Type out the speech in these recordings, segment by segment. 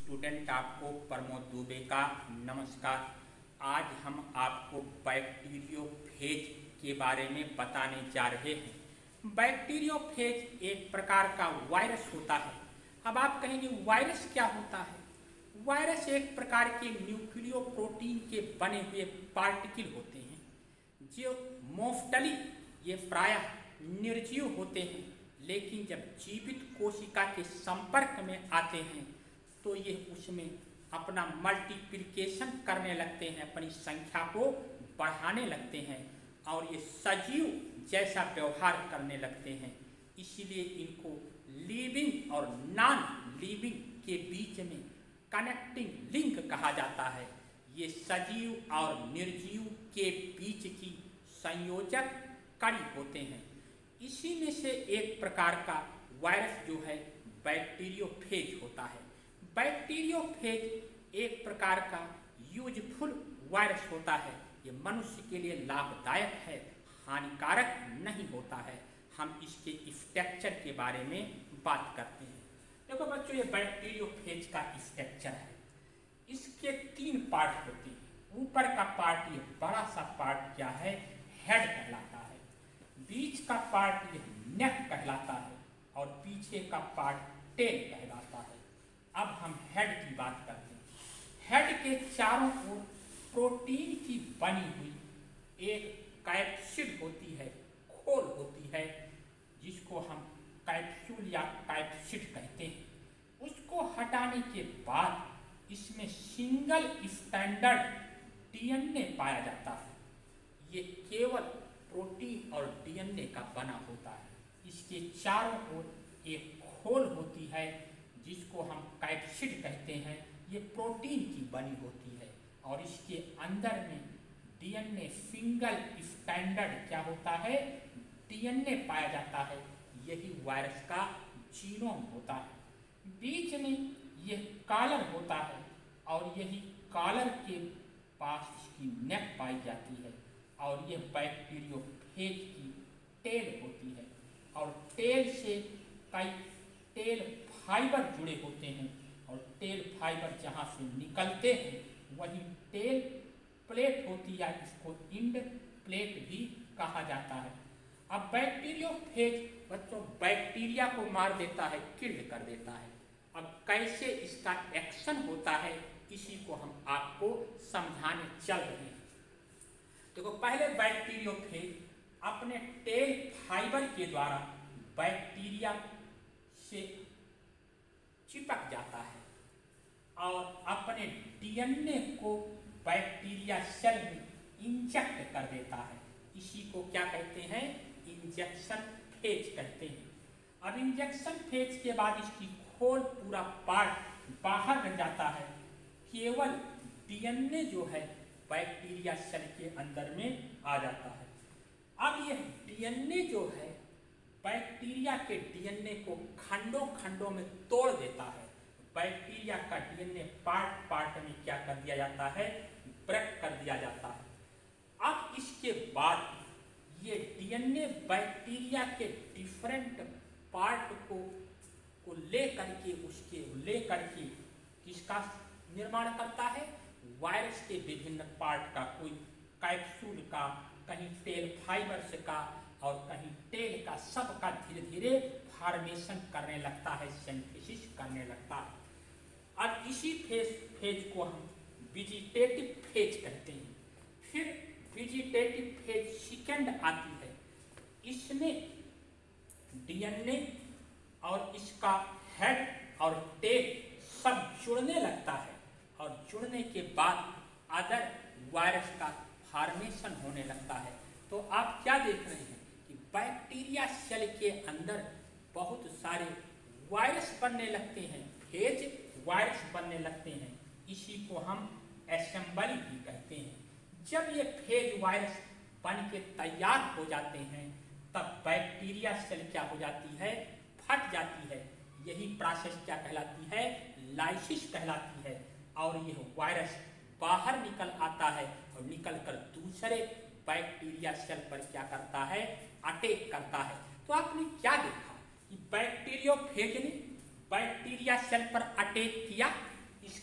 Student आपको प्रमोद दुबे का नमस्कार। आज हम आपको बैक्टीरियोफेज के बारे में बताने जा रहे हैं। बैक्टीरियोफेज एक प्रकार का वायरस होता है। अब आप कहेंगे वायरस क्या होता है? वायरस एक प्रकार के न्यूक्लियो प्रोटीन के बने हुए पार्टिकल होते हैं जो मोस्टली ये प्रायः निर्जीव होते हैं, लेकिन जब जीवित कोशिका के संपर्क में आते हैं तो ये उसमें अपना मल्टीप्लिकेशन करने लगते हैं, अपनी संख्या को बढ़ाने लगते हैं और ये सजीव जैसा व्यवहार करने लगते हैं। इसीलिए इनको लिविंग और नॉन लिविंग के बीच में कनेक्टिंग लिंक कहा जाता है। ये सजीव और निर्जीव के बीच की संयोजक कड़ी होते हैं। इसी में से एक प्रकार का वायरस जो है बैक्टीरियोफेज होता है। बैक्टीरियोफेज एक प्रकार का यूजफुल वायरस होता है। ये मनुष्य के लिए लाभदायक है, हानिकारक नहीं होता है। हम इसके स्ट्रक्चर के बारे में बात करते हैं। देखो बच्चों, ये बैक्टीरियोफेज का स्ट्रक्चर है। इसके 3 पार्ट होते हैं। ऊपर का पार्ट, ये बड़ा सा पार्ट क्या है? हेड कहलाता है। बीच का पार्ट ये नेक कहलाता है और पीछे का पार्ट टेल कहलाता है। अब हम हेड की बात करते हैं। हेड के चारों ओर प्रोटीन की बनी हुई एक कैप्सूल होती है, खोल होती है, जिसको हम कैप्सूल या कैप्सिड कहते हैं। उसको हटाने के बाद इसमें सिंगल स्टैंडर्ड डीएनए पाया जाता है। ये केवल प्रोटीन और डीएनए का बना होता है। इसके चारों ओर एक खोल होती है जिसको हम कैप्सिड कहते हैं। ये प्रोटीन की बनी होती है और इसके अंदर में डीएनए सिंगल स्टैंडर्ड क्या होता है? डीएनए पाया जाता है। यही वायरस का जीनोम होता है। बीच में यह कॉलर होता है और यही कॉलर के पास इसकी नेक पाई जाती है और यह बैक्टीरियोफेज की टेल होती है और टेल से कई टेल फाइबर जुड़े होते हैं और टेल फाइबर जहाँ से निकलते हैं वही टेल प्लेट होती है। इसको इंड प्लेट भी कहा जाता है। अब बैक्टीरियोफेज बच्चों बैक्टीरिया को मार देता है, किल कर देता है। अब कैसे इसका एक्शन होता है इसी को हम आपको समझाने चल रहे हैं। देखो, पहले बैक्टीरियोफेज अपने टेल फाइबर के द्वारा बैक्टीरिया से चिपक जाता है और अपने डीएनए को बैक्टीरिया सेल में इंजेक्ट कर देता है। इसी को क्या कहते हैं? इंजेक्शन फेज कहते हैं। अब इंजेक्शन फेज के बाद इसकी खोल पूरा पार्ट बाहर रह जाता है। केवल डीएनए जो है बैक्टीरिया सेल के अंदर में आ जाता है। अब यह डीएनए जो है बैक्टीरिया के डीएनए को खंडों खंडों में तोड़ देता है। बैक्टीरिया का डीएनए पार्ट पार्ट में क्या कर दिया जाता है? ब्रेक कर दिया जाता है। अब इसके बाद ये डीएनए बैक्टीरिया के डिफरेंट पार्ट को लेकर के किसका निर्माण करता है? वायरस के विभिन्न पार्ट का, कोई कैप्सूल का, कहीं टेल फाइबर्स का और कहीं टेल का, सब का धीरे धीरे फॉर्मेशन करने लगता है, सिंथेसिस करने लगता है। अब इसी फेज को हम वेजिटेटिव फेज कहते हैं। फिर वेजिटेटिव फेज सेकेंड आती है। इसमें डीएनए और इसका हेड और टेल सब जुड़ने लगता है और जुड़ने के बाद अदर वायरस का फॉर्मेशन होने लगता है। तो आप क्या देख रहे हैं कि बैक्टीरिया सेल के अंदर बहुत सारे वायरस बनने लगते हैं, फेज वायरस बनने लगते हैं। इसी को हम असेंबली भी कहते हैं। जब ये फेज वायरस बन के तैयार हो जाते हैं तब बैक्टीरिया सेल क्या हो जाती है? फट जाती है। यही प्रोसेस क्या कहलाती है? लाइसिस कहलाती है। और यह वायरस बाहर निकल आता है और निकलकर दूसरे बैक्टीरिया सेल पर क्या करता है? अटैक करता है। तो आपने क्या देखा कि बैक्टीरियोफेज ने बैक्टीरिया सेल पर अटैक किया,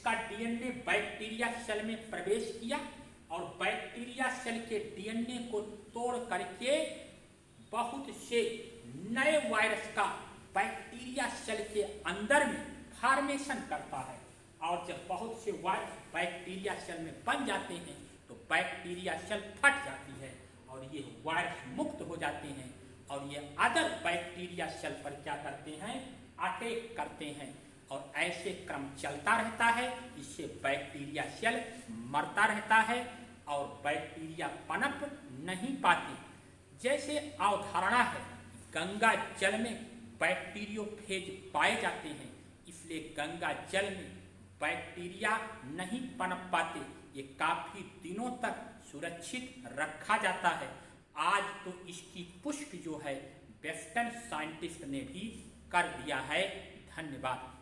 इसका डीएनए बैक्टीरिया सेल में प्रवेश किया और बैक्टीरिया सेल के डीएनए को तोड़ करके बहुत से नए वायरस का बैक्टीरिया सेल के अंदर में फॉर्मेशन करता है। और जब बहुत से वायरस बैक्टीरिया सेल में बन जाते हैं तो बैक्टीरिया सेल फट जाती है और ये वायरस मुक्त हो जाते हैं और ये अदर बैक्टीरिया सेल पर क्या करते हैं, अटैक करते हैं और ऐसे क्रम चलता रहता है। इससे बैक्टीरिया सेल मरता रहता है और बैक्टीरिया पनप नहीं पाती। जैसे अवधारणा है, गंगा जल में बैक्टीरियोफेज पाए जाते हैं, इसलिए गंगा जल में बैक्टीरिया नहीं पनप पाते। ये काफी दिनों तक सुरक्षित रखा जाता है। आज तो इसकी पुष्टि जो है वेस्टर्न साइंटिस्ट ने भी कर दिया है। धन्यवाद।